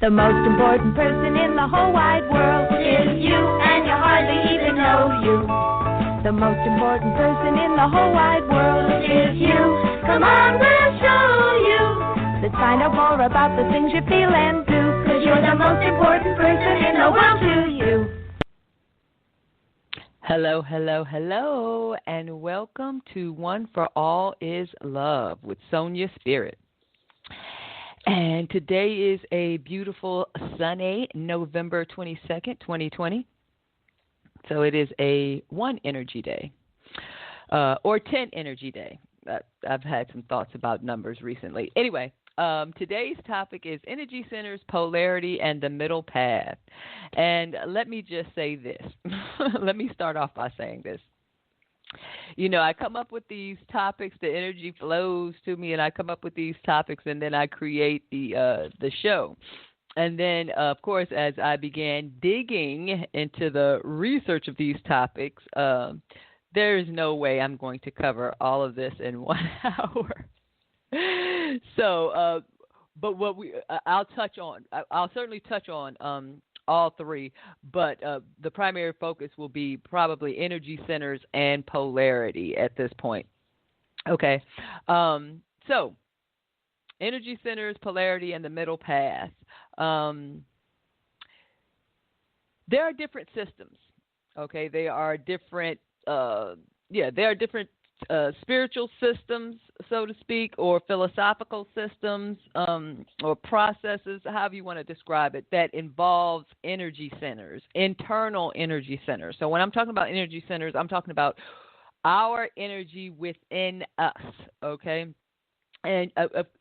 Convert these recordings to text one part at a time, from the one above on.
The most important person in the whole wide world is you, and you hardly even know you. The most important person in the whole wide world is you. Come on, we'll show you. Let's find out more about the things you feel and do, 'cause you're the most important person in the world to you. Hello, hello, hello, and welcome to One4ALLisLove with Sonya Spirit. And today is a beautiful sunny November 22nd, 2020. So it is a 1 energy day, or 10 energy day. I've had some thoughts about numbers recently. Anyway, today's topic is energy centers, polarity, and the middle path. And let me just say this. Let me start off by saying this. You know, I come up with these topics, the energy flows to me, and I come up with these topics, and then I create the show. And then, of course, as I began digging into the research of these topics, there is no way I'm going to cover all of this in 1 hour. So, but I'll certainly touch on all three, but the primary focus will be probably energy centers and polarity at this point. Okay, so energy centers, polarity, and the middle path. There are different systems. Okay, they are different. There are different spiritual systems, so to speak, or philosophical systems, or processes, however you want to describe it, that involves energy centers, internal energy centers. So when I'm talking about energy centers, I'm talking about our energy within us, okay? And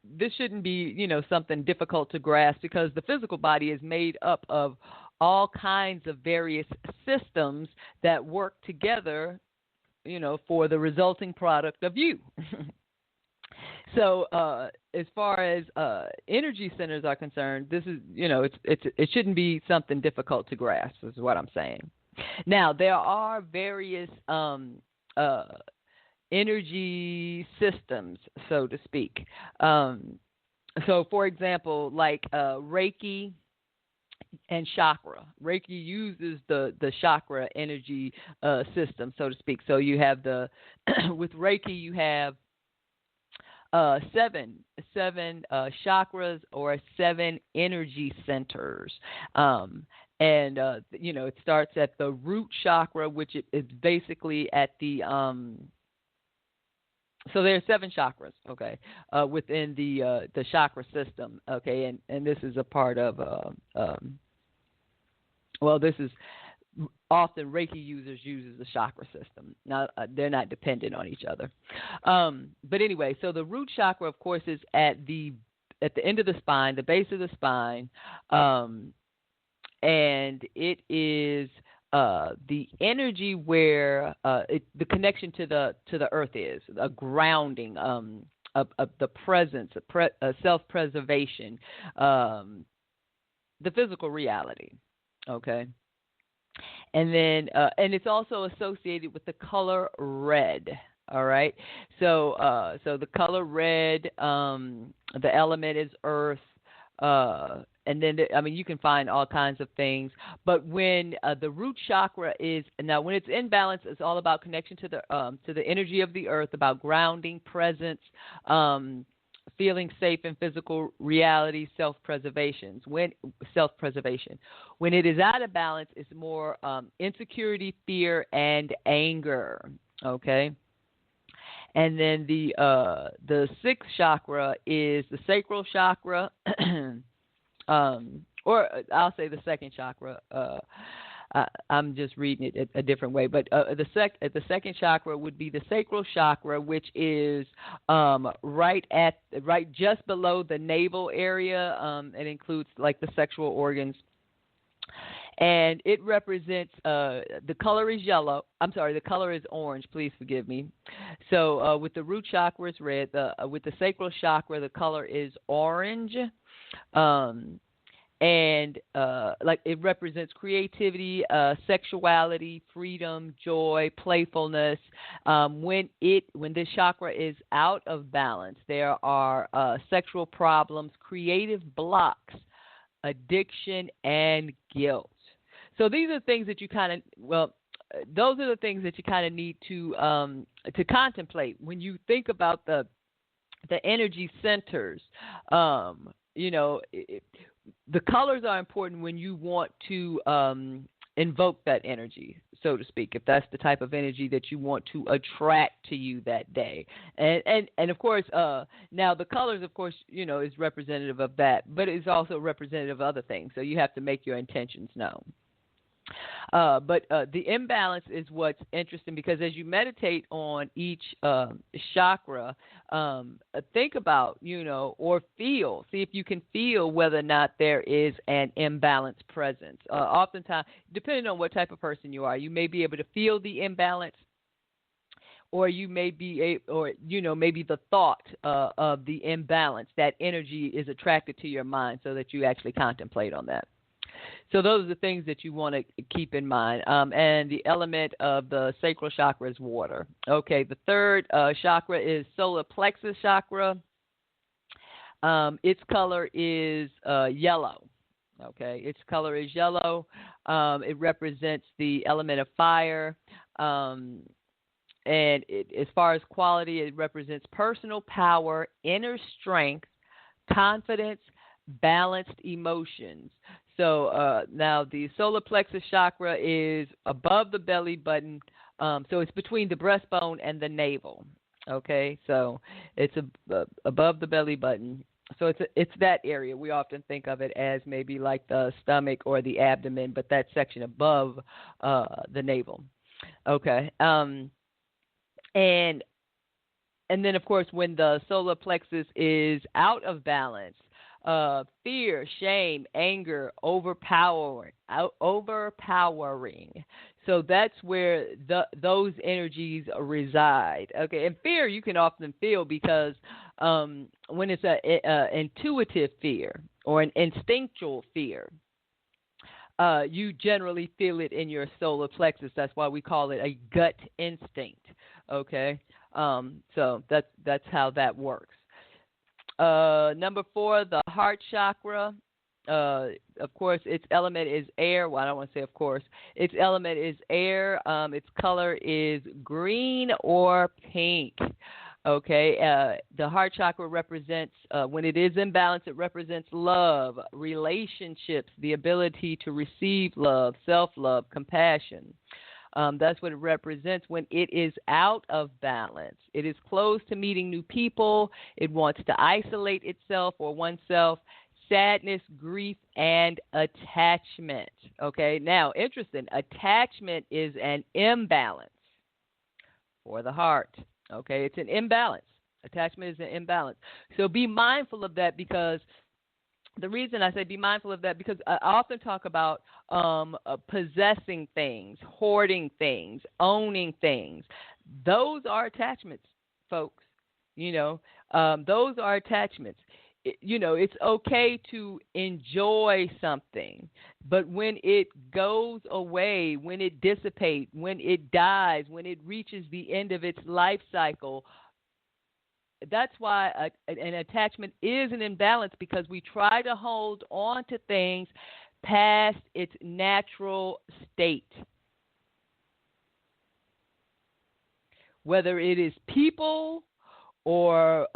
this shouldn't be, something difficult to grasp, because the physical body is made up of all kinds of various systems that work together, for the resulting product of you. So as far as energy centers are concerned, this is, it shouldn't be something difficult to grasp, is what I'm saying. Now, there are various energy systems, so to speak. So, for example, like Reiki and chakra. Reiki uses the chakra energy system, so to speak. So you have with Reiki you have seven chakras, or 7 energy centers. And it starts at the root chakra, which is basically at the so there are 7 chakras, okay, within the chakra system, okay, and this is a part of this is often Reiki uses the chakra system. Now they're not dependent on each other, but anyway, so the root chakra, of course, is at the end of the spine, the base of the spine, and it is the energy where the connection to the earth is, a grounding of the presence, self-preservation, the physical reality. Okay, and then and it's also associated with the color red. All right, so the color red, the element is earth. And then, you can find all kinds of things. But when the root chakra when it's in balance, it's all about connection to the energy of the earth, about grounding, presence, feeling safe in physical reality, self-preservation. When it is out of balance, it's more insecurity, fear, and anger. Okay. And then the 6th chakra is the sacral chakra. Or I'll say the 2nd chakra. I'm just reading it a different way, but the 2nd chakra would be the sacral chakra, which is right just below the navel area. It includes like the sexual organs, and it represents the color is yellow. I'm sorry, the color is orange. Please forgive me. So with the root chakra, it's red. With the sacral chakra, the color is orange. And like it represents creativity, sexuality, freedom, joy, playfulness. When this chakra is out of balance, there are sexual problems, creative blocks, addiction, and guilt. So these are things that you kind of, those are the things that you kind of need to contemplate when you think about the energy centers. The colors are important when you want to invoke that energy, so to speak, if that's the type of energy that you want to attract to you that day. And of course, now the colors, of course, is representative of that, but it's also representative of other things. So you have to make your intentions known. But the imbalance is what's interesting, because as you meditate on each chakra, think about, or see if you can feel whether or not there is an imbalance present. Oftentimes, depending on what type of person you are, you may be able to feel the imbalance, or you may be, maybe the thought of the imbalance, that energy is attracted to your mind, so that you actually contemplate on that. So those are the things that you want to keep in mind. And the element of the sacral chakra is water. Okay, the third chakra is solar plexus chakra. Its color is yellow. Okay, its color is yellow. It represents the element of fire. And as far as quality, it represents personal power, inner strength, confidence, balanced emotions. So now the solar plexus chakra is above the belly button, so it's between the breastbone and the navel. Okay, so it's above the belly button. So it's that area. We often think of it as maybe like the stomach or the abdomen, but that section above the navel. Okay, and then of course when the solar plexus is out of balance, fear, shame, anger, overpowering. So that's where those energies reside. Okay, and fear you can often feel because when it's an intuitive fear or an instinctual fear, you generally feel it in your solar plexus. That's why we call it a gut instinct. Okay, so that's how that works. Number 4, the heart chakra. Of course, its element is air. Well, I don't want to say of course. Its element is air. Its color is green or pink. Okay. The heart chakra represents, when it is in balance, it represents love, relationships, the ability to receive love, self-love, compassion. That's what it represents when it is out of balance. It is closed to meeting new people. It wants to isolate itself or oneself. Sadness, grief, and attachment. Okay, now, interesting. Attachment is an imbalance for the heart. Okay, it's an imbalance. Attachment is an imbalance. So be mindful of that, because the reason I say be mindful of that, because I often talk about possessing things, hoarding things, owning things. Those are attachments, folks. Those are attachments. It's okay to enjoy something, but when it goes away, when it dissipates, when it dies, when it reaches the end of its life cycle, that's why an attachment is an imbalance, because we try to hold on to things past its natural state. Whether it is people or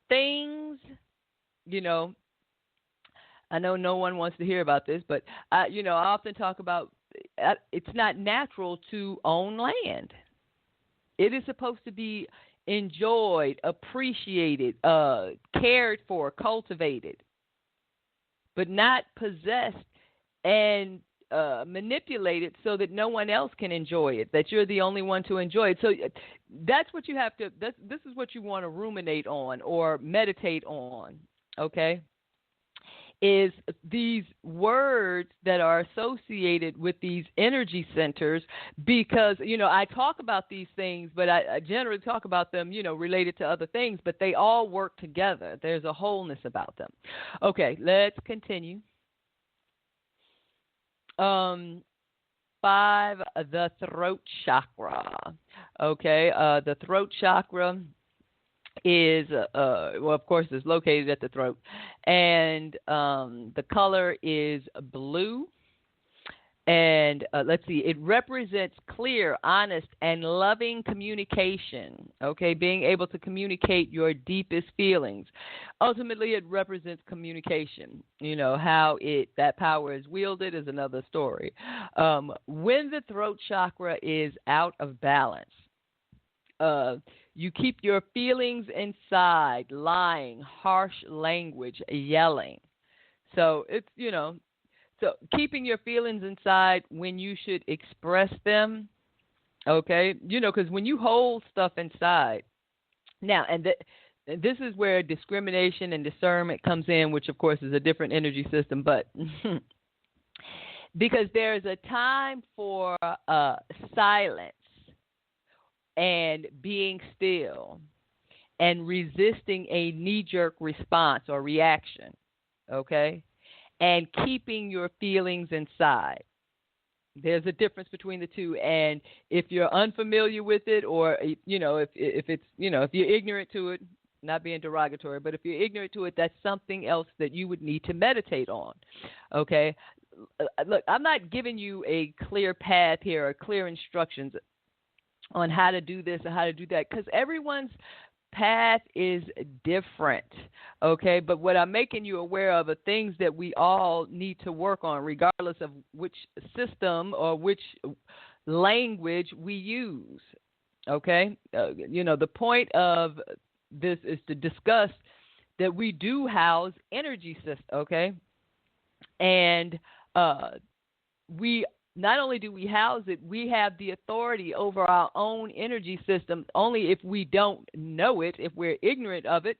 things, I know no one wants to hear about this, but I often talk about it's not natural to own land. It is supposed to be enjoyed, appreciated, cared for, cultivated, but not possessed and manipulated so that no one else can enjoy it, that you're the only one to enjoy it. So that's what you have to, this is what you want to ruminate on or meditate on, okay? Is these words that are associated with these energy centers, because, I talk about these things, but I generally talk about them, related to other things, but they all work together. There's a wholeness about them. Okay, let's continue. 5, the throat chakra. Okay, the throat chakra is, well, of course, is located at the throat. And the color is blue. And let's see, it represents clear, honest, and loving communication, okay, being able to communicate your deepest feelings. Ultimately, it represents communication. How that power is wielded is another story. When the throat chakra is out of balance, you keep your feelings inside, lying, harsh language, yelling. So it's, so keeping your feelings inside when you should express them, okay? Because when you hold stuff inside, now, and this is where discrimination and discernment comes in, which, of course, is a different energy system, but because there's a time for silence and being still and resisting a knee-jerk response or reaction, okay? And keeping your feelings inside. There's a difference between the two. And if you're unfamiliar with it, or, if it's, if you're ignorant to it, not being derogatory, but if you're ignorant to it, that's something else that you would need to meditate on. Okay? Look, I'm not giving you a clear path here or clear instructions on how to do this or how to do that, because everyone's path is different, okay? But what I'm making you aware of are things that we all need to work on, regardless of which system or which language we use, okay? The point of this is to discuss that we do house energy systems, okay? And we not only do we house it, we have the authority over our own energy system. Only if we don't know it, if we're ignorant of it,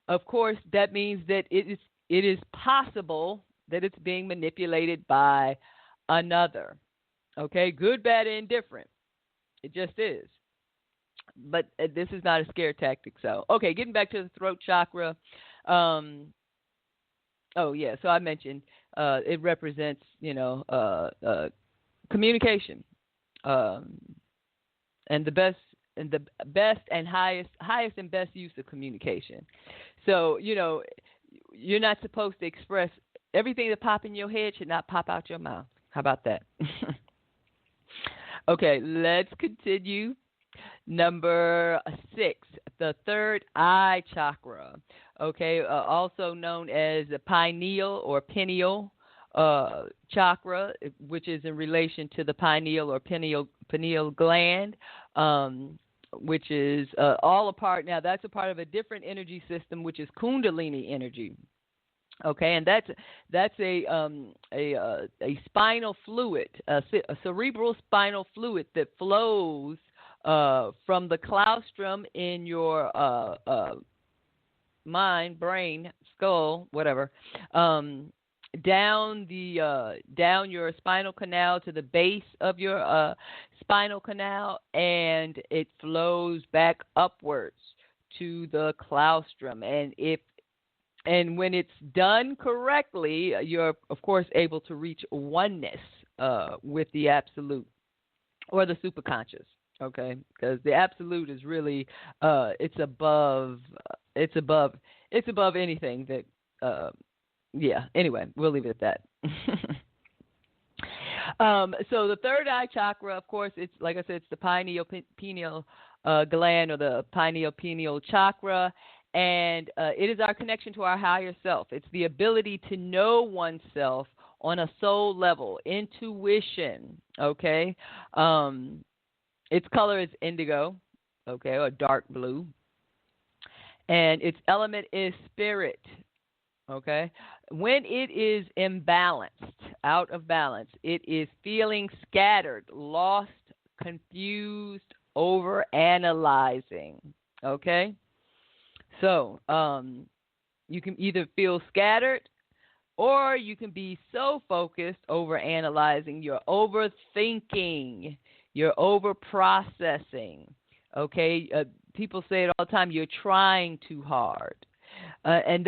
of course, that means that it is possible that it's being manipulated by another. Okay, good, bad, and indifferent. It just is. But this is not a scare tactic. So, okay, getting back to the throat chakra. So I mentioned it represents, communication, and the best and highest and best use of communication. So, you're not supposed to express everything that pops in your head should not pop out your mouth. How about that? Okay, let's continue. Number 6, the third eye chakra. Okay, also known as the pineal or pineal chakra, which is in relation to the pineal or pineal gland, which is all a part. Now, that's a part of a different energy system, which is Kundalini energy. Okay, and that's a spinal fluid, a cerebral spinal fluid that flows from the claustrum in your mind, brain, skull, whatever, down your spinal canal to the base of your spinal canal, and it flows back upwards to the claustrum. And when it's done correctly, you're of course able to reach oneness with the absolute or the superconscious. Okay, because the absolute is really it's above anything that. Yeah, anyway, we'll leave it at that. So the third eye chakra, of course, it's like I said, it's the pineal gland or the pineal chakra, and it is our connection to our higher self. It's the ability to know oneself on a soul level, intuition, okay? Its color is indigo, okay, or dark blue, and its element is spirit. Okay, when it is imbalanced, out of balance, it is feeling scattered, lost, confused, over analyzing. Okay, so you can either feel scattered, or you can be so focused, over analyzing. You're overthinking, you're over processing. Okay, people say it all the time. You're trying too hard. And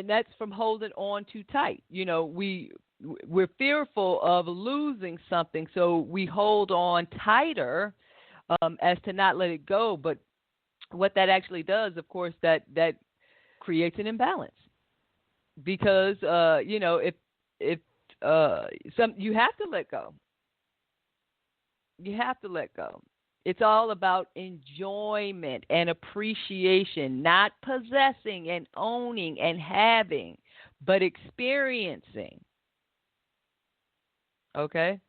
that's from holding on too tight. We're fearful of losing something, so we hold on tighter as to not let it go. But what that actually does, of course, that creates an imbalance because if some you have to let go. You have to let go. It's all about enjoyment and appreciation, not possessing and owning and having, but experiencing. Okay?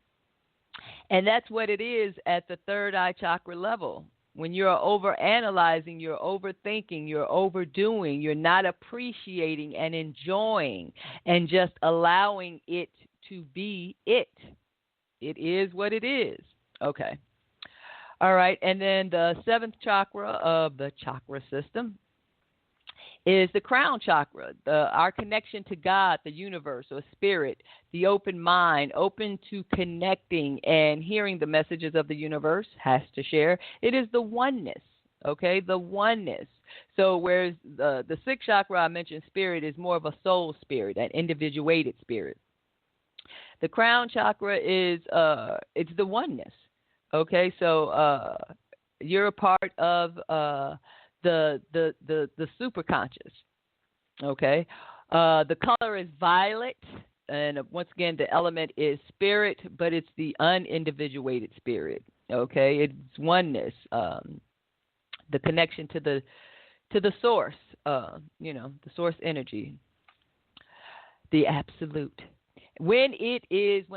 And that's what it is at the third eye chakra level. When you're overanalyzing, you're overthinking, you're overdoing, you're not appreciating and enjoying and just allowing it to be it. It is what it is. Okay. All right. And then the seventh chakra of the chakra system is the crown chakra, our connection to God, the universe, or spirit, the open mind, open to connecting and hearing the messages of the universe, has to share. It is the oneness, okay, the oneness. So whereas the sixth chakra I mentioned, spirit, is more of a soul spirit, an individuated spirit. The crown chakra is it's the oneness, okay. So you're a part of the superconscious. Okay. The color is violet, and once again, the element is spirit, but it's the unindividuated spirit. Okay, it's oneness, the connection to the source. The source energy, the absolute. When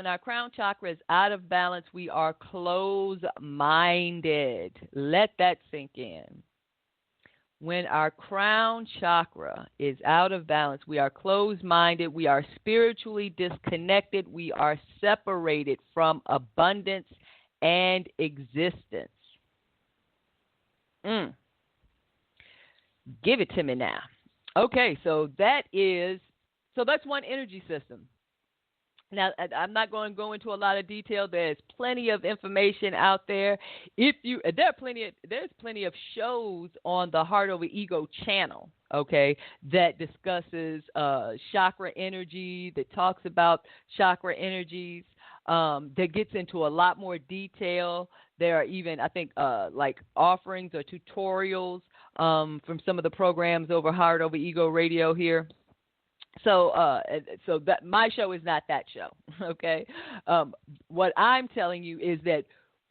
our crown chakra is out of balance, we are closed-minded. Let that sink in. When our crown chakra is out of balance, we are closed-minded, we are spiritually disconnected, we are separated from abundance and existence. Give it to me now. Okay, so that's one energy system. Now, I'm not going to go into a lot of detail. There's plenty of information out there. There's plenty of shows on the Heart Over Ego channel, okay, that discusses chakra energy, that talks about chakra energies, that gets into a lot more detail. There are even, I think, like offerings or tutorials from some of the programs over Heart Over Ego Radio here. So that my show is not that show, okay? What I'm telling you is that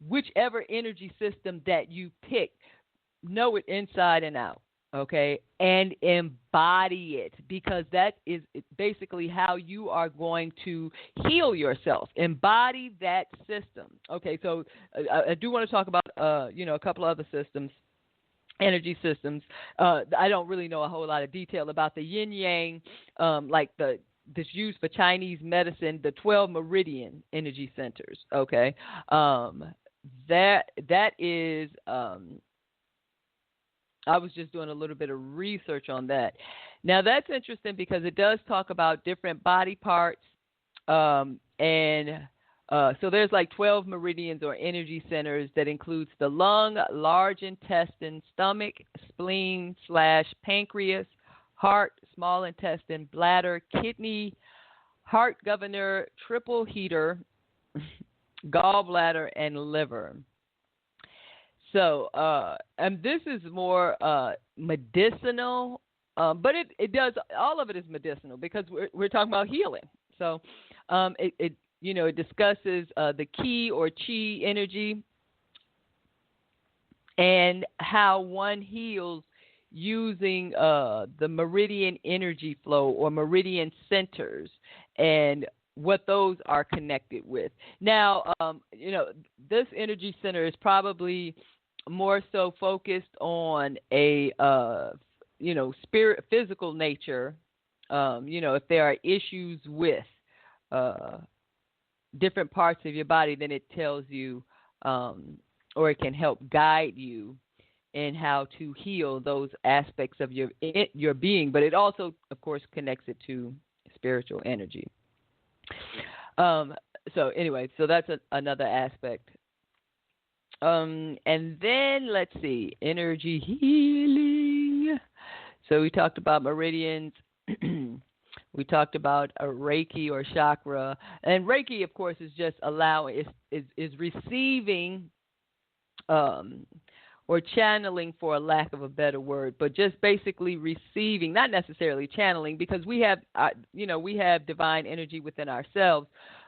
whichever energy system that you pick, know it inside and out, okay? And embody it, because that is basically how you are going to heal yourself. Embody that system, okay? So I do want to talk about, a couple of other systems. Energy systems. I don't really know a whole lot of detail about the yin yang, like this used for Chinese medicine, the 12 meridian energy centers. Okay, that is. I was just doing a little bit of research on that. Now that's interesting because it does talk about different body parts, and so there's like 12 meridians or energy centers that includes the lung, large intestine, stomach, spleen / pancreas, heart, small intestine, bladder, kidney, heart governor, triple heater, gallbladder, and liver. So, and this is more medicinal, but it does, all of it is medicinal because we're talking about healing. So, it discusses the ki or chi energy and how one heals using the meridian energy flow or meridian centers and what those are connected with. Now, this energy center is probably more so focused on a, spirit, physical nature. If there are issues with different parts of your body, then it tells you, or it can help guide you in how to heal those aspects of your being. But it also, of course, connects it to spiritual energy. So that's another aspect. And then let's see, energy healing. So we talked about meridians. We talked about a Reiki or chakra, and Reiki, of course, is just allowing, is receiving or channeling, for a lack of a better word, but just basically receiving, not necessarily channeling, because we have, we have divine energy within ourselves.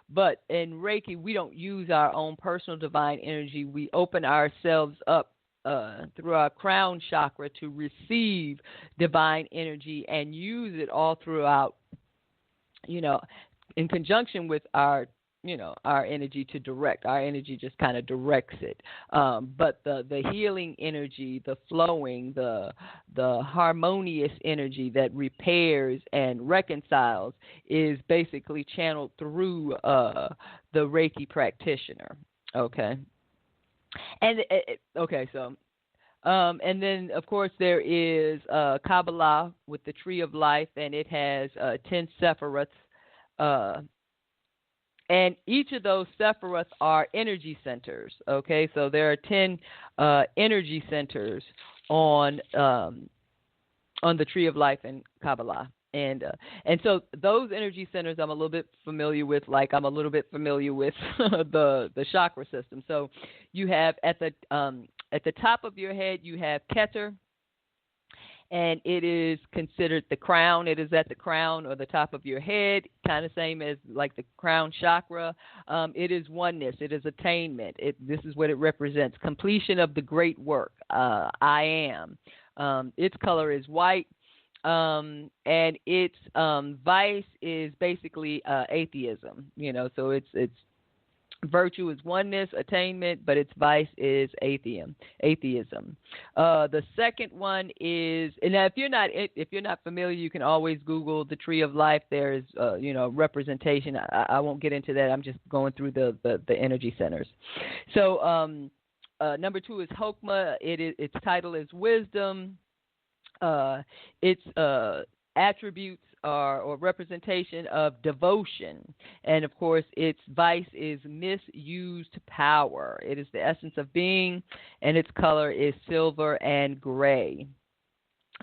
But in Reiki, we don't use our own personal divine energy. We open ourselves up through our crown chakra to receive divine energy and use it all throughout, in conjunction with our energy to direct. Our energy just kind of directs it. But the healing energy, the flowing, the harmonious energy that repairs and reconciles is basically channeled through the Reiki practitioner. Okay. And and then, of course, there is Kabbalah with the Tree of Life, and it has 10 Sephiroths. And each of those Sephiroths are energy centers. Okay, so there are 10 energy centers on the Tree of Life in Kabbalah. And so those energy centers I'm a little bit familiar with, like I'm a little bit familiar with the chakra system. So you have at the top of your head, you have Keter, and it is considered the crown. It is at the crown or the top of your head, kind of same as like the crown chakra. It is oneness. It is attainment. This is what it represents: completion of the great work. I am. Its color is white. And its vice is basically atheism, so it's virtue is oneness, attainment, but its vice is atheism. The second one is, and now if you're not familiar, you can always Google the Tree of Life. There's representation. I won't get into that. I'm just going through the energy centers. So number 2 is Hokmah. Its title is wisdom. Its attributes are, or representation of devotion. And, of course, its vice is misused power. It is the essence of being, and its color is silver and gray.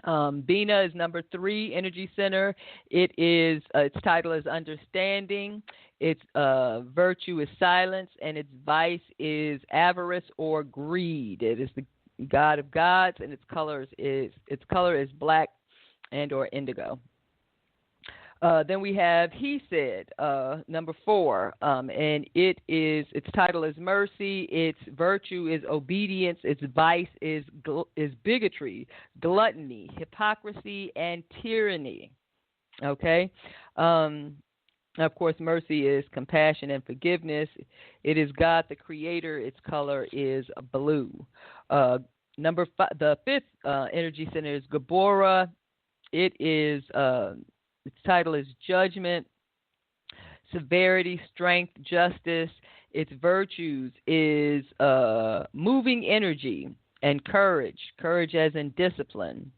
Bina is number 3 energy center. It is its title is understanding. Its virtue is silence, and its vice is avarice or greed. It is the God of gods, and its color is black and or indigo. Then we have He Said, number 4, and its title is mercy. Its virtue is obedience. Its vice is bigotry, gluttony, hypocrisy, and tyranny. Okay. Of course, mercy is compassion and forgiveness. It is God, the Creator. Its color is blue. Number 5, the 5th energy center is Gabora. It is its title is judgment, severity, strength, justice. Its virtues is moving energy and courage as in discipline.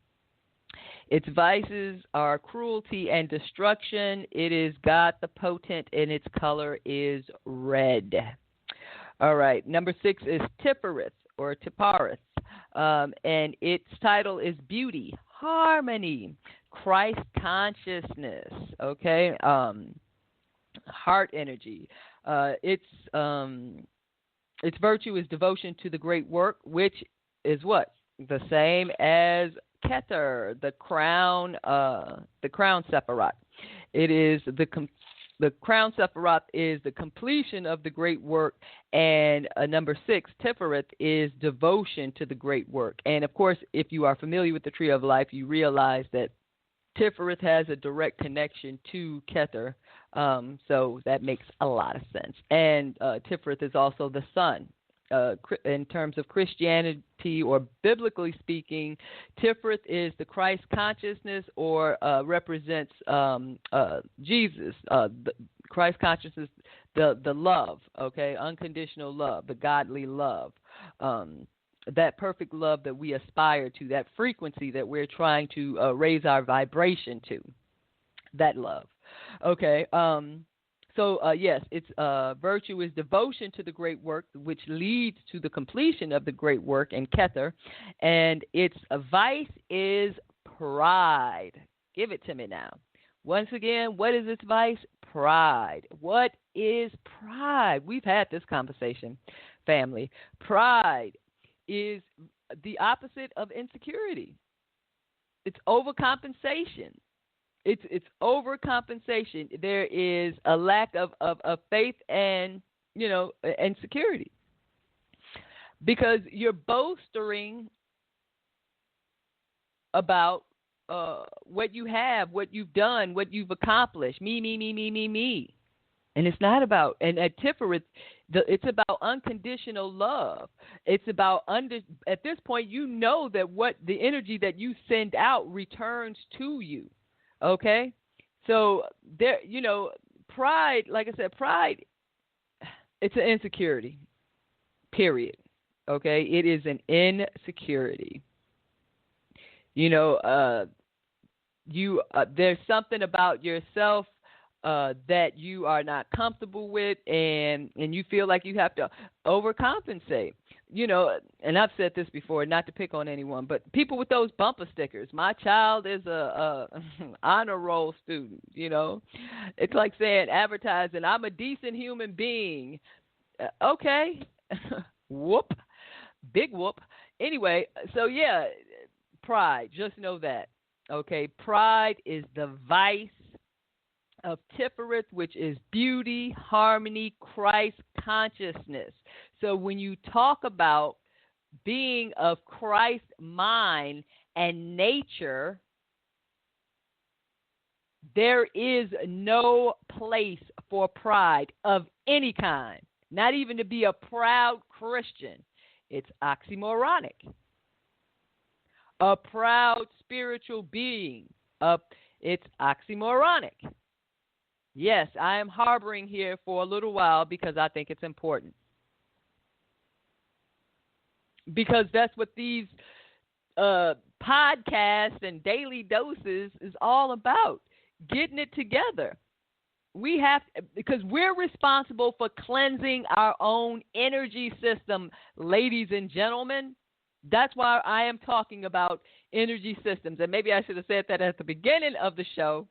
Its vices are cruelty and destruction. It is God the Potent, and its color is red. All right. Number 6 is Tiphareth or Tiphareth, and its title is beauty, harmony, Christ consciousness. Okay. Heart energy. Its virtue is devotion to the great work, which is what? The same as Keter, the crown Sephiroth. It is the crown Sephiroth is the completion of the great work, and number 6, Tiphareth, is devotion to the great work. And of course, if you are familiar with the Tree of Life, you realize that Tiphareth has a direct connection to Keter, so that makes a lot of sense. And Tiphareth is also the sun. In terms of Christianity or biblically speaking, Tiphareth is the Christ consciousness, or represents Jesus. The Christ consciousness, the love, okay, unconditional love, the godly love, that perfect love that we aspire to, that frequency that we're trying to raise our vibration to, that love, okay. So, yes, its virtue is devotion to the great work, which leads to the completion of the great work in Keter. And its vice is pride. Give it to me now. Once again, what is its vice? Pride. What is pride? We've had this conversation, family. Pride is the opposite of insecurity. It's overcompensation. It's overcompensation. There is a lack of faith and and security, because you're boasting about what you have, what you've done, what you've accomplished. Me. And it's not about, and at Tiferet, it's about unconditional love. It's about, at this point, you know that what the energy that you send out returns to you. Okay? So, there, pride, like I said, pride, it's an insecurity, period. Okay? It is an insecurity. There's something about yourself that you are not comfortable with, and you feel like you have to overcompensate. And I've said this before, not to pick on anyone, but people with those bumper stickers. My child is a honor roll student. It's like saying, advertising, I'm a decent human being. Okay, whoop, big whoop. Anyway, so yeah, pride. Just know that. Okay, pride is the vice of Tiferet, which is beauty, harmony, Christ consciousness. So when you talk about being of Christ mind and nature, there is no place for pride of any kind, not even to be a proud Christian. It's oxymoronic. A proud spiritual being, it's oxymoronic. Yes, I am harboring here for a little while because I think it's important. Because that's what these podcasts and daily doses is all about, getting it together. We have, because we're responsible for cleansing our own energy system, ladies and gentlemen. That's why I am talking about energy systems. And maybe I should have said that at the beginning of the show,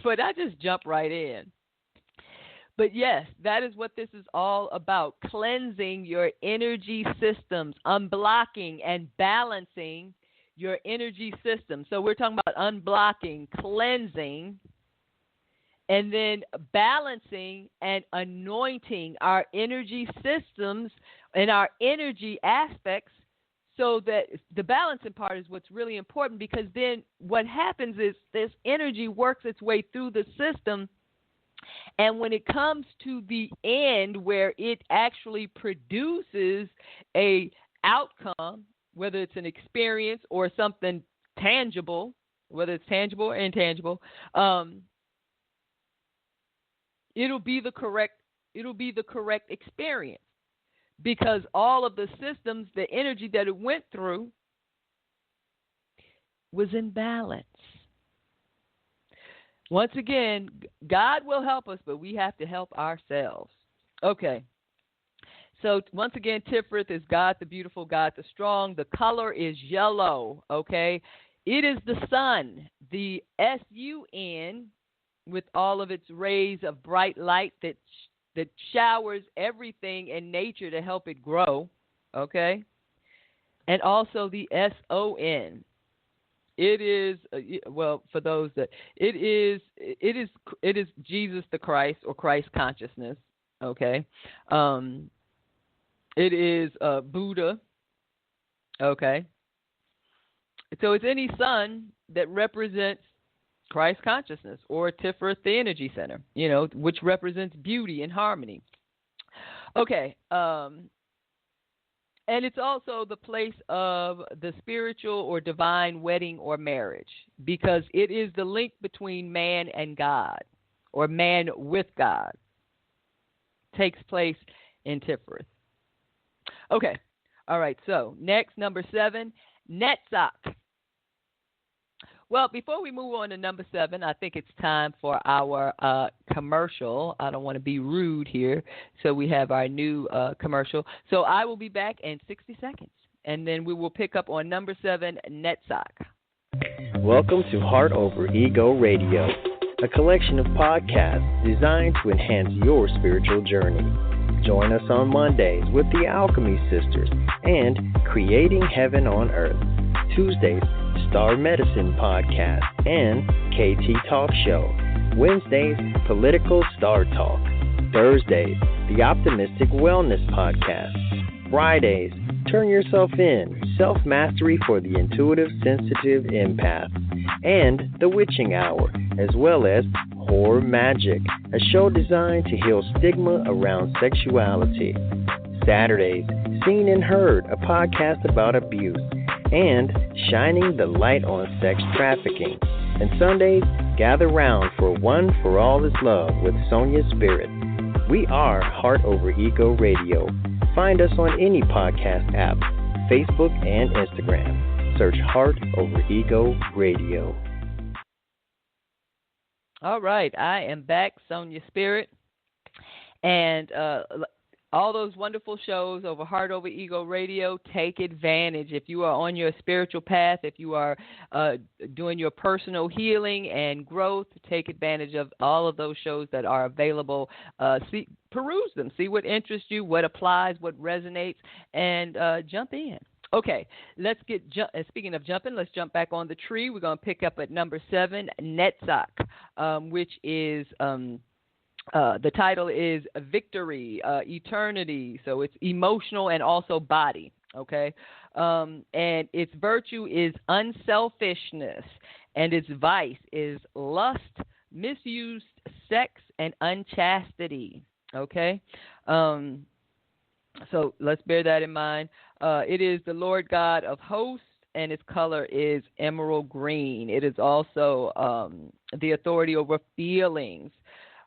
but I just jumped right in. But yes, that is what this is all about, cleansing your energy systems, unblocking and balancing your energy system. So we're talking about unblocking, cleansing, and then balancing and anointing our energy systems and our energy aspects. So that the balancing part is what's really important, because then what happens is this energy works its way through the system, and when it comes to the end where it actually produces a outcome, whether it's an experience or something tangible, whether it's tangible or intangible, it'll be the correct experience. Because all of the systems, the energy that it went through was in balance. Once again, God will help us, but we have to help ourselves. Okay. So once again, Tiferet is God the beautiful, God the strong. The color is yellow, okay? It is the sun, the sun, with all of its rays of bright light that showers everything in nature to help it grow, okay? And also the SON. It is for those that it is Jesus the Christ, or Christ consciousness, okay? It is Buddha, okay? So it's any sun that represents Christ consciousness, or Tiferet, the energy center, which represents beauty and harmony. Okay, and it's also the place of the spiritual or divine wedding or marriage, because it is the link between man and God, or man with God, takes place in Tiferet. Okay, all right, so next, number 7, Netzach. Well, before we move on to number 7, I think it's time for our commercial. I don't want to be rude here, so we have our new commercial. So I will be back in 60 seconds, and then we will pick up on number 7, Netzach. Welcome to Heart Over Ego Radio, a collection of podcasts designed to enhance your spiritual journey. Join us on Mondays with the Alchemy Sisters and Creating Heaven on Earth. Tuesdays, Star Medicine Podcast and KT Talk Show. Wednesdays, Political Star Talk. Thursdays, the Optimistic Wellness Podcast. Fridays, Turn Yourself In, Self-Mastery for the Intuitive Sensitive Empath. And The Witching Hour, as well as Horror Magic, a show designed to heal stigma around sexuality. Saturdays, Seen and Heard, a podcast about abuse. And Shining the Light on Sex Trafficking. And Sundays, gather round for One4ALLisLove with Sonya Spirit. We are Heart Over Ego Radio. Find us on any podcast app, Facebook and Instagram. Search Heart Over Ego Radio. All right, I am back, Sonya Spirit, and all those wonderful shows over Heart Over Ego Radio, take advantage. If you are on your spiritual path, if you are doing your personal healing and growth, take advantage of all of those shows that are available. Peruse them, see what interests you, what applies, what resonates, and jump in. Okay, let's get, speaking of jumping, let's jump back on the tree. We're going to pick up at number 7, Netzach, which is, the title is Victory, Eternity. So it's emotional and also body, okay? And its virtue is unselfishness, and its vice is lust, misused sex, and unchastity, okay? So let's bear that in mind. It is the Lord God of hosts, and its color is emerald green. It is also the authority over feelings,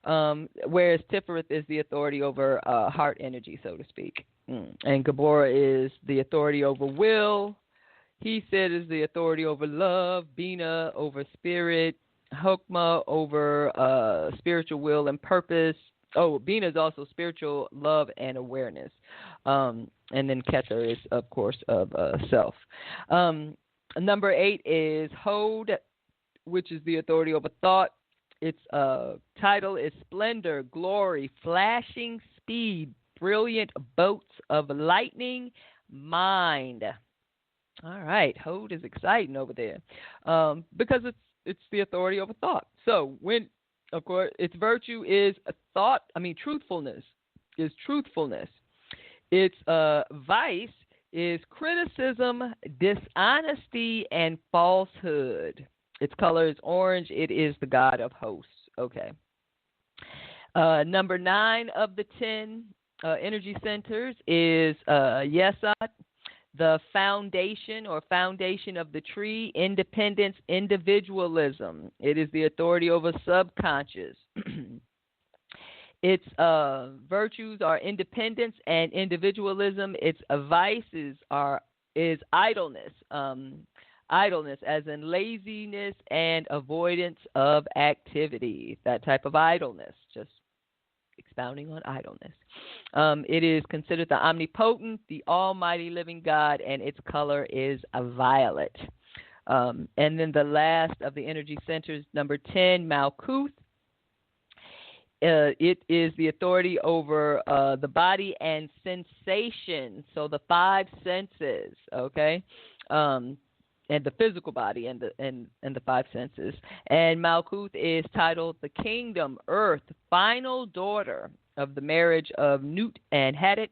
whereas Tiferet is the authority over heart energy, so to speak. And Gabora is the authority over will. He said is the authority over love. Bina over spirit. Hokmah over spiritual will and purpose. Oh, Bina is also spiritual love and awareness. And then Keter is, of course, of self. Number 8 is Hod, which is the authority over thought. Its title is Splendor, Glory, Flashing Speed, Brilliant Boats of Lightning, Mind. All right, Hod is exciting over there because it's the authority over thought. So when, of course, its virtue is truthfulness is truthfulness. Its vice is criticism, dishonesty, and falsehood. Its color is orange. It is the God of hosts. Okay. Number 9 of the 10 energy centers is Yesod, the foundation of the tree, independence, individualism. It is the authority over subconscious. Its virtues are independence and individualism. Its vices is idleness. Idleness as in laziness and avoidance of activity. That type of idleness. Just expounding on idleness. It is considered the omnipotent, the almighty living God, and its color is a violet. And then the last of the energy centers, number 10, Malkuth. It is the authority over the body and sensation, so the 5 senses, okay, and the physical body and the 5 senses. And Malkuth is titled the Kingdom, Earth, Final Daughter of the marriage of Nut and Hadit.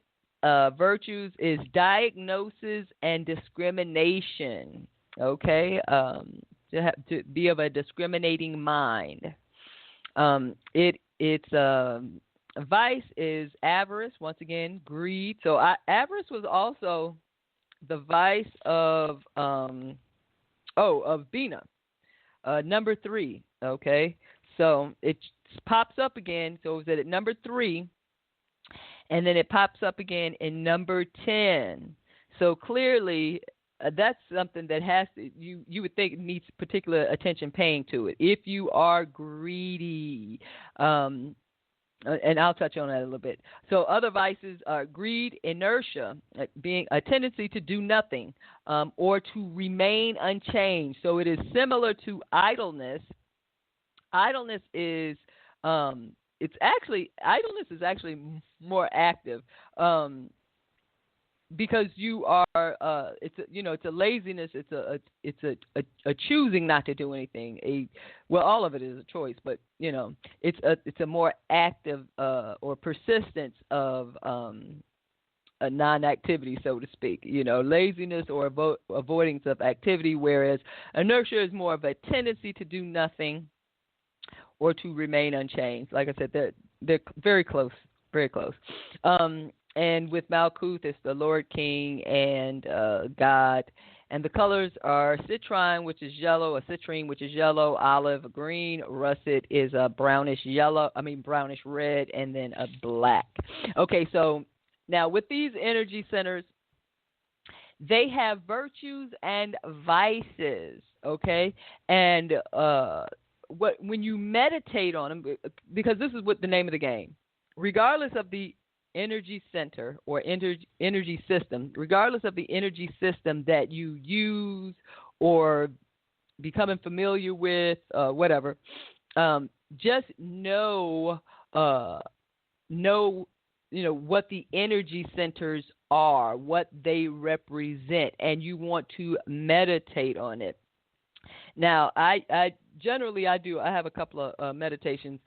Virtues is diagnosis and discrimination, okay, to be of a discriminating mind. Its vice is avarice, once again, greed. So avarice was also the vice of Bina, number 3. Okay, so it pops up again. So it was at number 3, and then it pops up again in number 10. So clearly, that's something that has to, you would think needs particular attention paying to it. If you are greedy, and I'll touch on that a little bit. So other vices are greed, inertia, being a tendency to do nothing, or to remain unchanged. So it is similar to idleness. Idleness is it's actually, idleness is actually more active. Because you are, it's a laziness. It's a choosing not to do anything. All of it is a choice, but it's a more active or persistence of a non-activity, so to speak. Laziness or avoidance of activity, whereas inertia is more of a tendency to do nothing or to remain unchanged. Like I said, they're very close, very close. And with Malkuth, it's the Lord King and God. And the colors are citrine, which is yellow, a citrine, which is yellow, olive, green, russet is a brownish red, and then a black. Okay, so now with these energy centers, they have virtues and vices, okay? And when you meditate on them, because this is what the name of the game, regardless of the energy center or energy system, regardless of the energy system that you use or becoming familiar with, whatever, just know what the energy centers are, what they represent, and you want to meditate on it. Now, I generally do. I have a couple of meditations.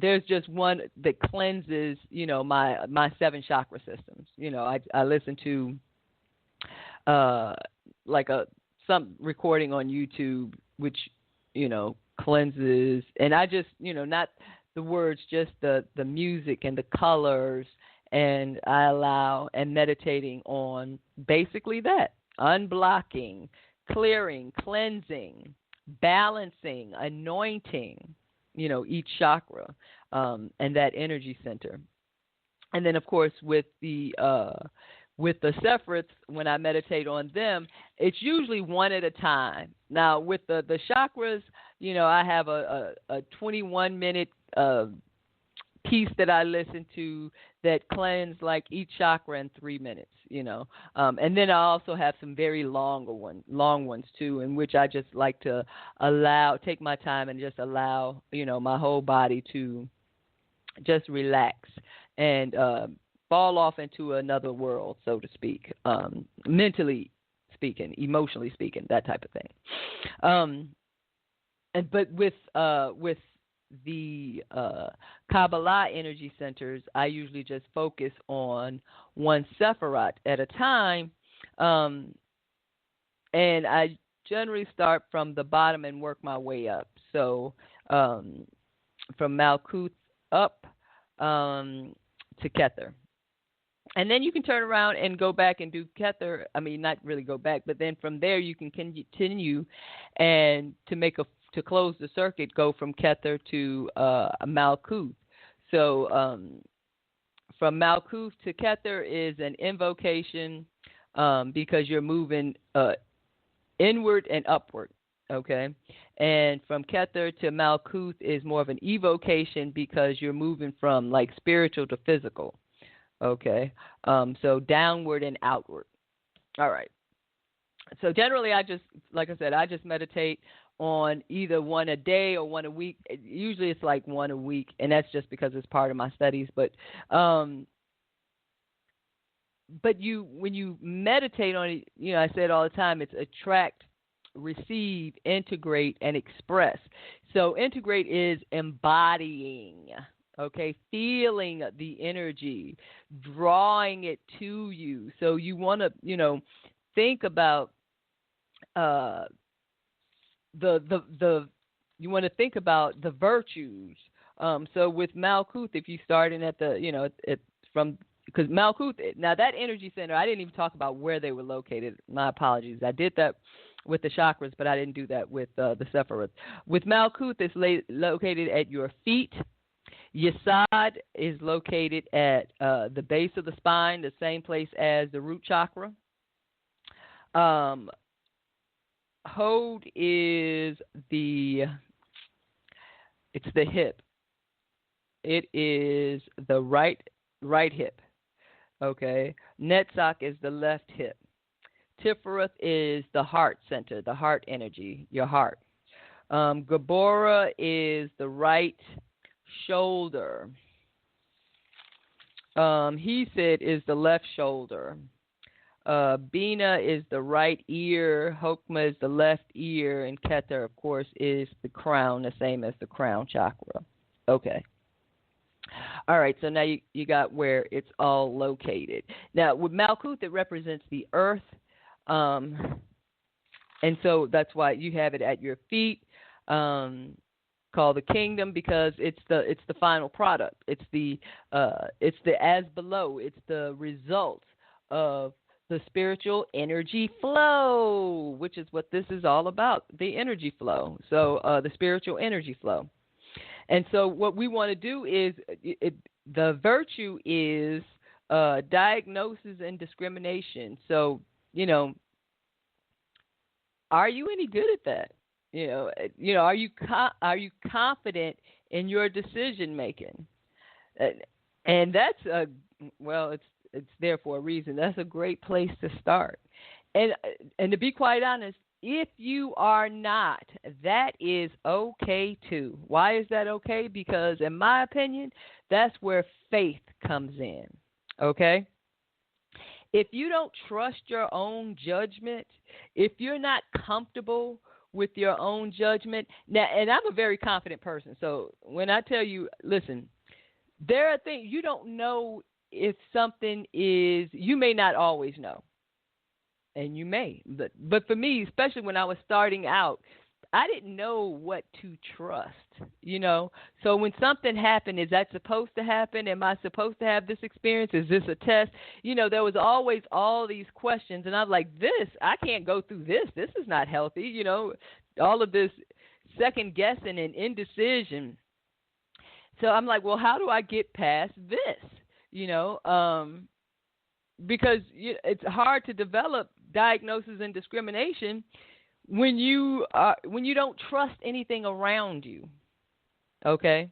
There's just one that cleanses, my 7 chakra systems. I listen to some recording on YouTube, which, cleanses, and I just, not the words, just the music and the colors, and I allow and meditating on basically that, unblocking, clearing, cleansing, balancing, anointing, each chakra, and that energy center. And then, of course, with the separates, when I meditate on them, it's usually one at a time. Now, with the chakras, I have a 21-minute piece that I listen to that cleanse like each chakra in 3 minutes, and then I also have some very long ones too, in which I just like to take my time and just allow, my whole body to just relax and fall off into another world, so to speak, mentally speaking, emotionally speaking, that type of thing. But with the Kabbalah energy centers, I usually just focus on one Sephiroth at a time, and I generally start from the bottom and work my way up. So from Malkuth up to Kether. And then you can turn around and go back and do Kether. I mean, not really go back, but then from there you can continue and to close the circuit, go from Kether to Malkuth. So from Malkuth to Kether is an invocation because you're moving inward and upward, okay? And from Kether to Malkuth is more of an evocation because you're moving from like spiritual to physical, okay? So downward and outward. All right. So generally I just meditate on either one a day or one a week. Usually it's like one a week, and that's just because it's part of my studies. But when you meditate on it, I say it all the time, it's attract, receive, integrate, and express. So integrate is embodying, okay, feeling the energy, drawing it to you. So you want to, think about you want to think about the virtues. So with Malkuth, if you start in at the, because Malkuth, now that energy center, I didn't even talk about where they were located. My apologies. I did that with the chakras, but I didn't do that with the Sephiroth. With Malkuth, it's located at your feet. Yesod is located at the base of the spine, the same place as the root chakra. Hod is it's the hip. It is the right hip. Okay. Netzach is the left hip. Tiferet is the heart center, the heart energy, your heart. Gabora is the right shoulder. He said is the left shoulder. Bina is the right ear. Hokma is the left ear. And Keter, of course, is the crown, the same as the crown chakra. Okay. All right, so now you got where it's all located. Now, with Malkuth, it represents the earth. And so that's why you have it at your feet, called the kingdom, because it's the final product. It's the as below. It's the result of the spiritual energy flow, which is what this is all about, the energy flow. So the spiritual energy flow. And so what we want to do is the virtue is diagnosis and discrimination. So, are you any good at that? Are you confident in your decision making? And that's it's there for a reason. That's a great place to start. And to be quite honest, if you are not, that is okay too. Why is that okay? Because in my opinion, that's where faith comes in. Okay? If you don't trust your own judgment, if you're not comfortable with your own judgment, now, and I'm a very confident person, so when I tell you, listen, there are things you don't know if something is, you may not always know. And you may. But for me, especially when I was starting out, I didn't know what to trust, So when something happened, is that supposed to happen? Am I supposed to have this experience? Is this a test? There was always all these questions. And I'm like, I can't go through this. This is not healthy, all of this second guessing and indecision. So I'm like, well, how do I get past this? Because it's hard to develop diagnosis and discrimination when you don't trust anything around you. Okay?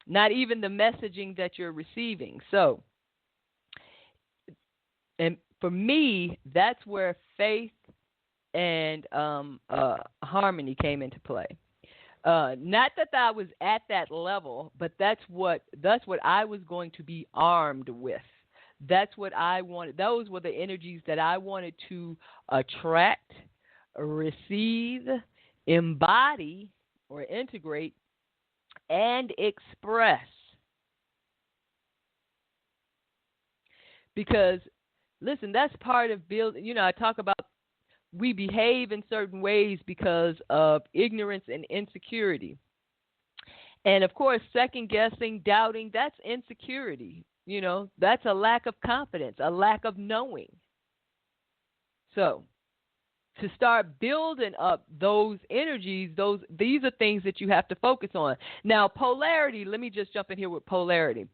Not even the messaging that you're receiving. So, and for me, that's where faith and harmony came into play. Not that I was at that level, but that's what I was going to be armed with. That's what I wanted. Those were the energies that I wanted to attract, receive, embody, or integrate, and express. Because, listen, that's part of building. I talk about we behave in certain ways because of ignorance and insecurity. And, of course, second guessing, doubting, that's insecurity. That's a lack of confidence, a lack of knowing. So, to start building up those energies, these are things that you have to focus on. Now, polarity, let me just jump in here with polarity.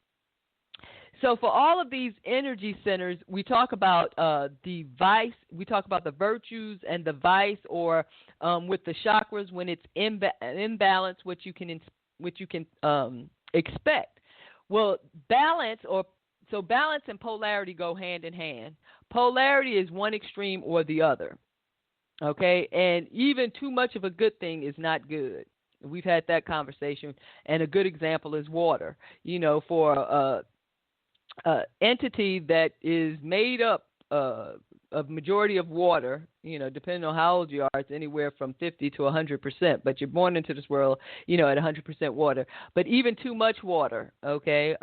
So for all of these energy centers, we talk about the vice, we talk about the virtues and the vice, or with the chakras when it's imbalance, what you can expect. Well, balance and polarity go hand in hand. Polarity is one extreme or the other. Okay, and even too much of a good thing is not good. We've had that conversation, and a good example is water. For entity that is made up of majority of water, depending on how old you are, it's anywhere from 50 to 100%, but you're born into this world, at 100% water. But even too much water, okay,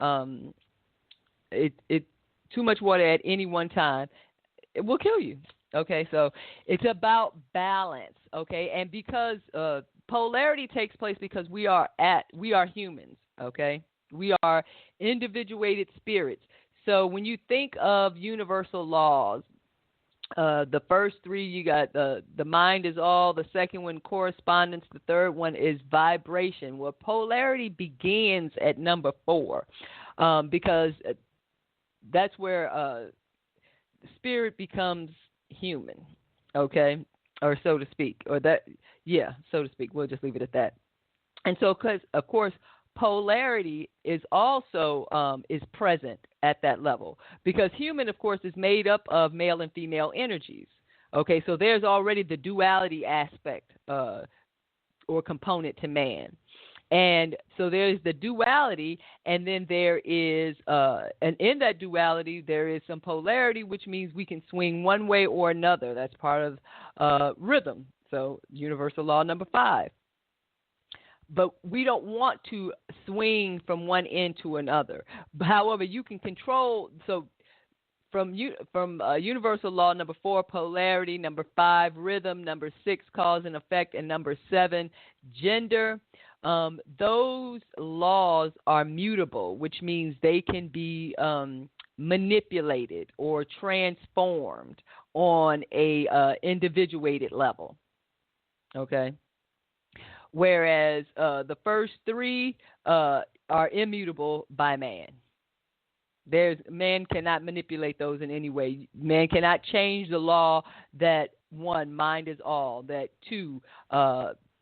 too much water at any one time, it will kill you. Okay, so it's about balance, okay, and because polarity takes place because we are humans, okay. We are individuated spirits. So when you think of universal laws, the first three, you got the mind is all, the second one correspondence, the third one is vibration. Well, polarity begins at number 4 because that's where spirit becomes human, okay, or so to speak, so to speak. We'll just leave it at that. And so, because, of course, polarity is also is present at that level because human, of course, is made up of male and female energies. Okay, so there's already the duality aspect or component to man. And so there's the duality, and then there is, and in that duality, there is some polarity, which means we can swing one way or another. That's part of rhythm. So universal law number 5. But we don't want to swing from one end to another. However, you can control. So from universal law number 4, polarity, number 5, rhythm, number 6, cause and effect, and number 7, gender. Those laws are mutable, which means they can be manipulated or transformed on a individuated level. Okay. Whereas the first 3 are immutable by man. Man cannot manipulate those in any way. Man cannot change the law that 1, mind is all, that 2,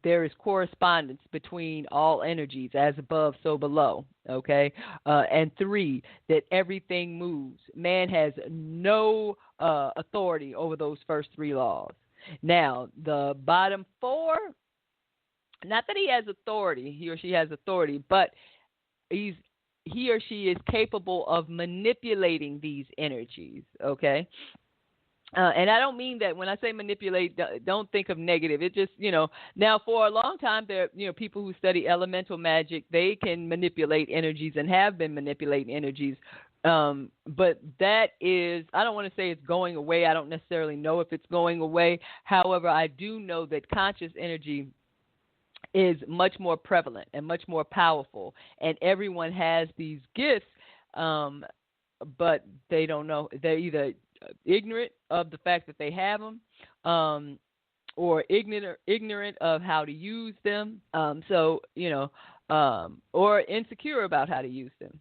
there is correspondence between all energies, as above, so below, okay? And 3, that everything moves. Man has no authority over those first 3 laws. Now, the bottom 4, not that he has authority, he or she has authority, but he or she is capable of manipulating these energies, okay? And I don't mean that when I say manipulate, don't think of negative. It just, now for a long time there, people who study elemental magic, they can manipulate energies and have been manipulating energies. But that is, I don't want to say it's going away. I don't necessarily know if it's going away. However, I do know that conscious energy is much more prevalent and much more powerful. And everyone has these gifts, but they don't know. They're either ignorant of the fact that they have them, or ignorant of how to use them. Or insecure about how to use them.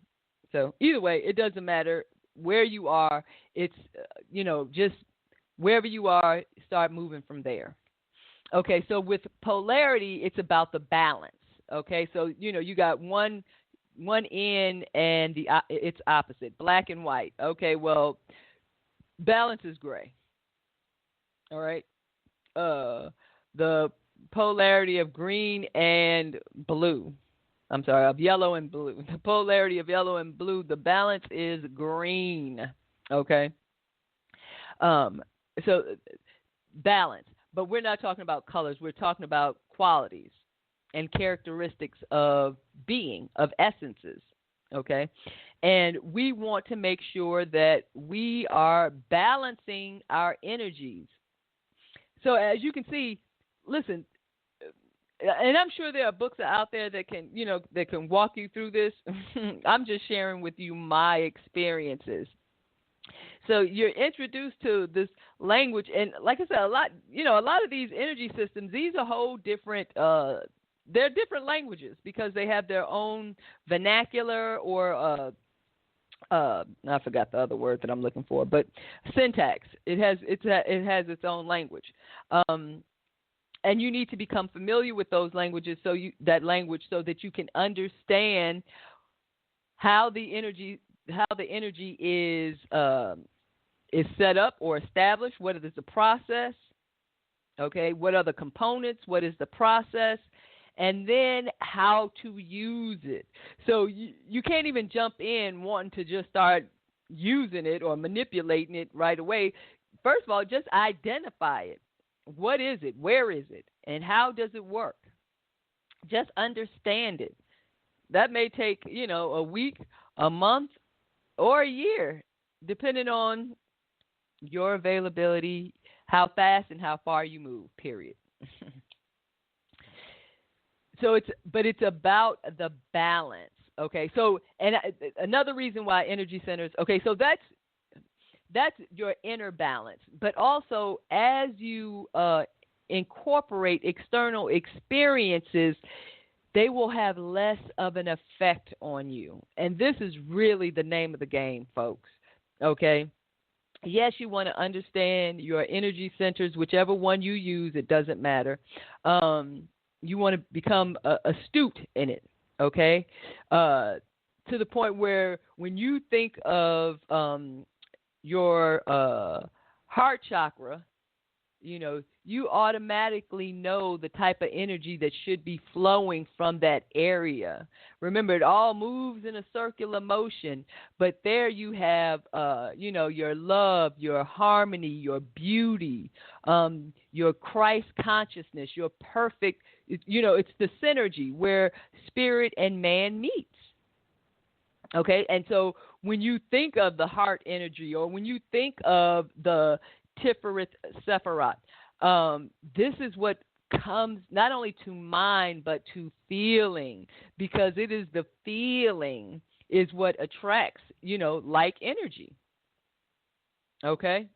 So either way, it doesn't matter where you are. It's, just wherever you are, start moving from there. Okay, so with polarity, it's about the balance. Okay, so, you got one end and it's opposite, black and white. Okay, well, balance is gray. All right. The polarity of green and blue. I'm sorry, of yellow and blue. The polarity of yellow and blue, the balance is green. Okay. So balance. But we're not talking about colors. We're talking about qualities and characteristics of being, of essences. Okay. And we want to make sure that we are balancing our energies. So as you can see, listen, and I'm sure there are books out there that can, that can walk you through this. I'm just sharing with you my experiences. So you're introduced to this language, and like I said, a lot of these energy systems, these are whole different, they're different languages because they have their own vernacular or I forgot the other word that I'm looking for, but syntax. It has its own language, and you need to become familiar with those languages so that you can understand how the energy is set up or established. What is the process? Okay, what are the components? What is the process? And then how to use it. So you can't even jump in wanting to just start using it or manipulating it right away. First of all, just identify it. What is it? Where is it? And how does it work? Just understand it. That may take, a week, a month, or a year, depending on your availability, how fast and how far you move, period. So it's about the balance, okay? So, and another reason why energy centers, okay, so that's your inner balance. But also, as you incorporate external experiences, they will have less of an effect on you. And this is really the name of the game, folks, okay? Yes, you want to understand your energy centers, whichever one you use, it doesn't matter. You want to become astute in it, okay? To the point where when you think of your heart chakra, you automatically know the type of energy that should be flowing from that area. Remember, it all moves in a circular motion, but there you have, your love, your harmony, your beauty, your Christ consciousness, your perfect, it's the synergy where spirit and man meets. Okay, and so when you think of the heart energy, or when you think of the Tiferet Sephiroth, this is what comes not only to mind but to feeling, because it is the feeling is what attracts, like energy. Okay,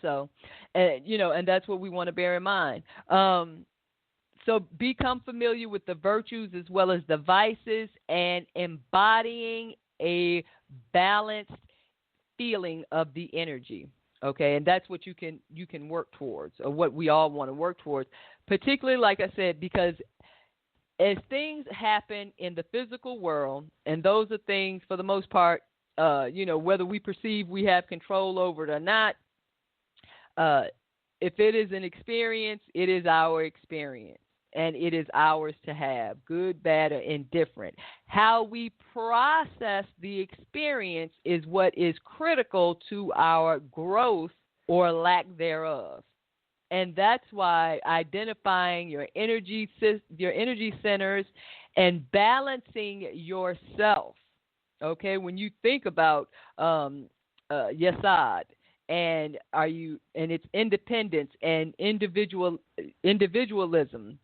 so, and that's what we want to bear in mind. So become familiar with the virtues as well as the vices, and embodying a balanced feeling of the energy. Okay, and that's what you can work towards, or what we all want to work towards, particularly, like I said, because as things happen in the physical world, and those are things for the most part, whether we perceive we have control over it or not, if it is an experience, it is our experience. And it is ours to have, good, bad, or indifferent. How we process the experience is what is critical to our growth or lack thereof. And that's why identifying your energy centers and balancing yourself. Okay, when you think about Yesod and its independence and individualism.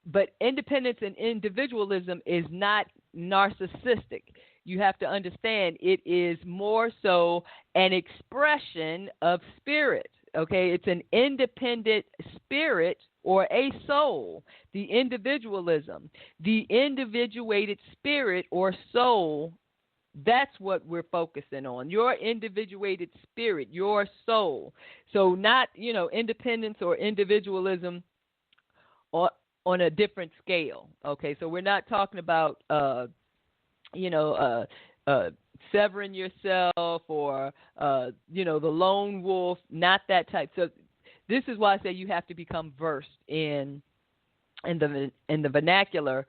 But independence and individualism is not narcissistic. You have to understand it is more so an expression of spirit. Okay, it's an independent spirit or a soul. The individualism, the individuated spirit or soul, that's what we're focusing on. Your individuated spirit, your soul. So not, independence or individualism on a different scale. Okay, so we're not talking about, severing yourself or, the lone wolf, not that type. So this is why I say you have to become versed in the vernacular.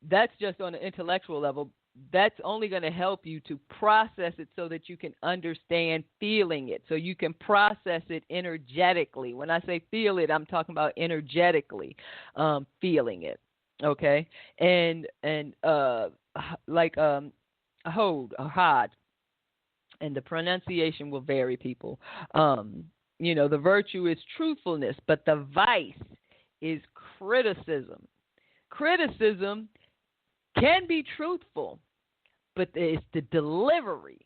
That's just on an intellectual level. That's only going to help you to process it so that you can understand feeling it, so you can process it energetically. When I say feel it, I'm talking about energetically feeling it, okay? And like hod or had, and the pronunciation will vary, people. The virtue is truthfulness, but the vice is criticism. Criticism can be truthful, but it's the delivery.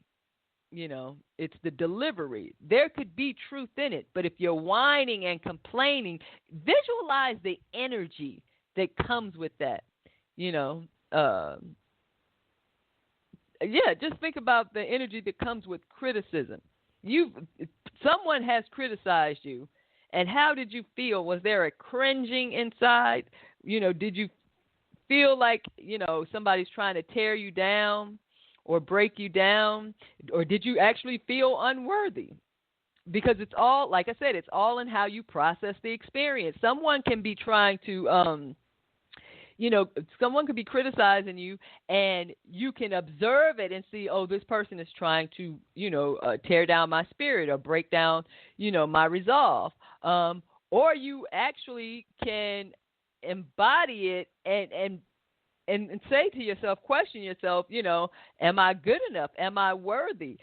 It's the delivery. There could be truth in it, but if you're whining and complaining, visualize the energy that comes with that. Just think about the energy that comes with criticism. Someone has criticized you, and how did you feel? Was there a cringing inside? Did you feel like, somebody's trying to tear you down or break you down? Or did you actually feel unworthy? Because it's all, like I said, it's all in how you process the experience. Someone can be trying to, someone could be criticizing you, and you can observe it and see, oh, this person is trying to, tear down my spirit or break down, my resolve. Or you actually can embody it and say to yourself, question yourself, am I good enough? Am I worthy?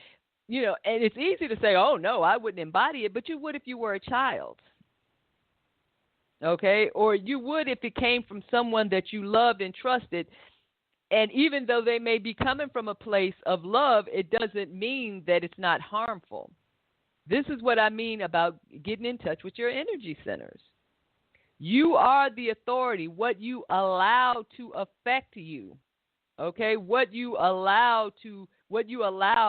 And it's easy to say, oh, no, I wouldn't embody it, but you would if you were a child. Okay? Or you would if it came from someone that you loved and trusted. And even though they may be coming from a place of love, it doesn't mean that it's not harmful. This is what I mean about getting in touch with your energy centers. You are the authority, what you allow to affect you, okay? What you allow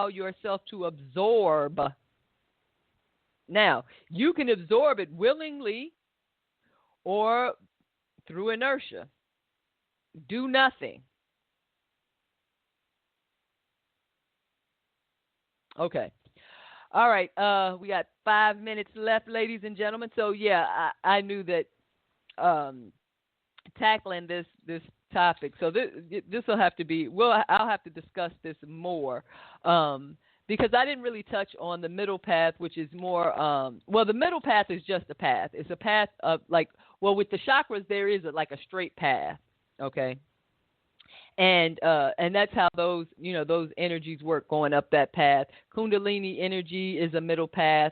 yourself to absorb. Now, you can absorb it willingly or through inertia. Do nothing. Okay. All right. We got 5 minutes left, ladies and gentlemen. So yeah, I knew that tackling this topic. So this will have to be. Well, I'll have to discuss this more. Because I didn't really touch on the middle path, which is more, well, the middle path is just a path. It's a path of with the chakras, there is like a straight path, okay? And that's how those energies work going up that path. Kundalini energy is a middle path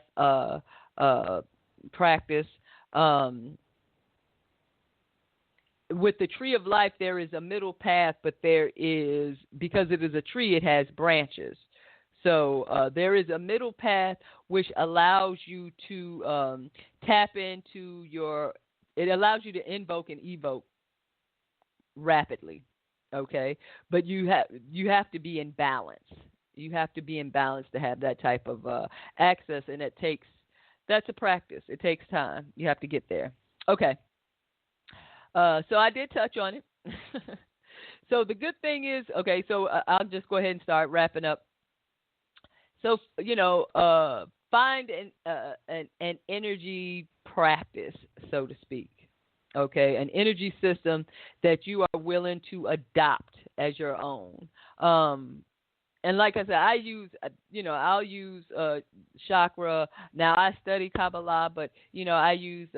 practice. With the tree of life, there is a middle path, but there is, because it is a tree, it has branches. So there is a middle path which allows you to tap into it allows you to invoke and evoke rapidly, okay? But you have to be in balance. You have to be in balance to have that type of access, and that's a practice. It takes time. You have to get there. Okay. So I did touch on it. So the good thing is, okay, so I'll just go ahead and start wrapping up. So, find an energy practice, so to speak, okay, an energy system that you are willing to adopt as your own. And like I said, I'll use chakra. Now, I study Kabbalah, but, I use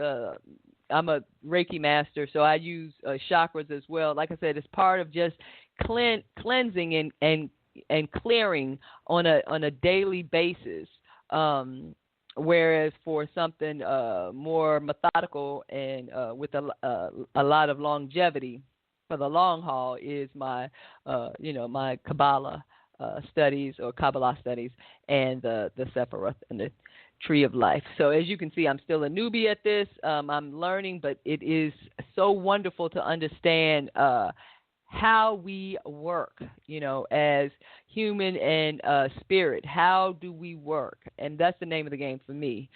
I'm a Reiki master, so I use chakras as well. Like I said, it's part of just cleansing and clearing on a daily basis, whereas for something more methodical and with a lot of longevity for the long haul is my my Kabbalah studies or Kabbalah studies and the Sephiroth and the Tree of Life. So as you can see, I'm still a newbie at this. I'm learning, but it is so wonderful to understand how we work, as human and spirit. How do we work? And that's the name of the game for me.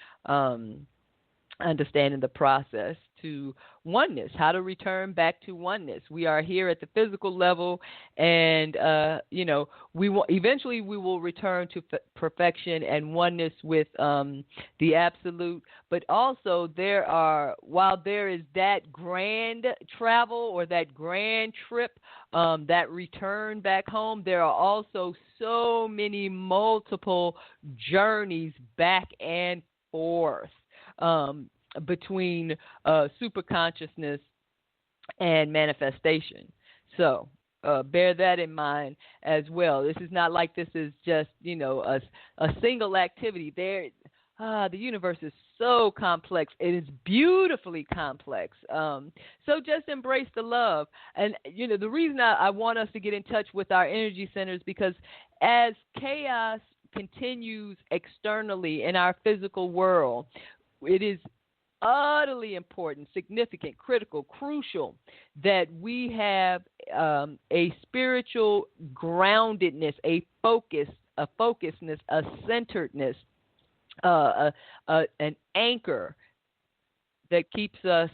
Understanding the process to oneness, how to return back to oneness. We are here at the physical level, and eventually we will return to perfection and oneness with the absolute. But also while there is that grand travel or that grand trip, that return back home, there are also so many multiple journeys back and forth between superconsciousness and manifestation. So bear that in mind as well. This is not like this is just, a single activity. The universe is so complex. It is beautifully complex. So just embrace the love. And, the reason I want us to get in touch with our energy centers, because as chaos continues externally in our physical world, it is utterly important, significant, critical, crucial that we have a spiritual groundedness, a focusedness, a centeredness, an anchor that keeps us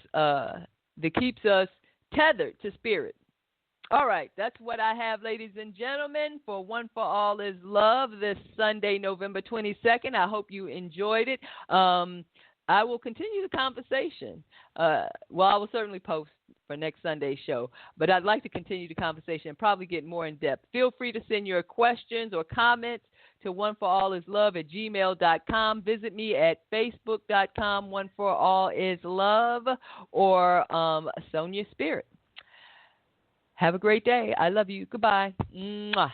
tethered to spirit. All right, that's what I have, ladies and gentlemen, for One for All is Love this Sunday, November 22nd. I hope you enjoyed it. I will continue the conversation. I will certainly post for next Sunday's show, but I'd like to continue the conversation and probably get more in depth. Feel free to send your questions or comments to oneforallislove@gmail.com. Visit me at facebook.com, oneforallislove, or Sonya Spirit. Have a great day. I love you. Goodbye. Mwah.